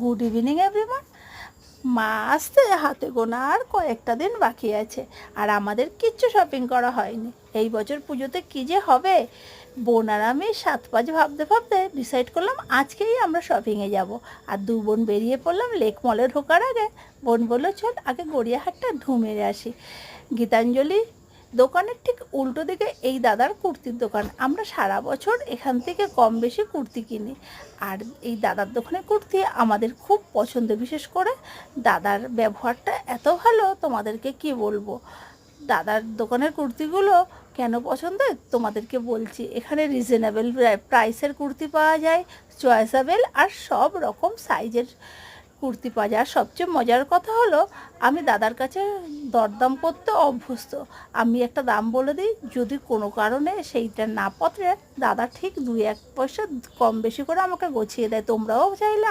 Good evening everyone. মা আসতে হাতে গোনা আর কয়েকটা দিন বাকি আছে, আর আমাদের কিচ্ছু শপিং করা হয়নি। এই বছর পুজোতে কী যে হবে, বোন আর আমি 7-5 ভাবতে ভাবতে ডিসাইড করলাম আজকেই আমরা শপিংয়ে যাব। আর দু বোন বেরিয়ে পড়লাম লেক মলে ঢোকার আগে। বোন বললো চল আগে গড়িয়াহাটটা ঢু মেরে আসি। গীতাঞ্জলি দোকানের ঠিক উল্টো দিকে এই দাদার কুর্তির দোকান। আমরা সারা বছর এখান থেকে কম বেশি কুর্তি কিনি, আর এই দাদার দোকানে কুর্তি আমাদের খুব পছন্দ। বিশেষ করে দাদার ব্যবহারটা এত ভালো, তোমাদেরকে কি বলবো। দাদার দোকানের কুর্তিগুলো কেন পছন্দ তোমাদেরকে বলছি। এখানে রিজনেবল প্রাইসের কুর্তি পাওয়া যায়, চয়েসেবল আর সব রকম সাইজের কুর্তি পাওয়া যায়। আর সবচেয়ে মজার কথা হলো, আমি দাদার কাছে দরদাম করতে অভ্যস্ত। আমি একটা দাম বলে দিই, যদি কোনো কারণে সেইটা না পত্রে দাদা ঠিক 2-1 পয়সা কম বেশি করে আমাকে গুছিয়ে দেয়। তোমরাও চাইলে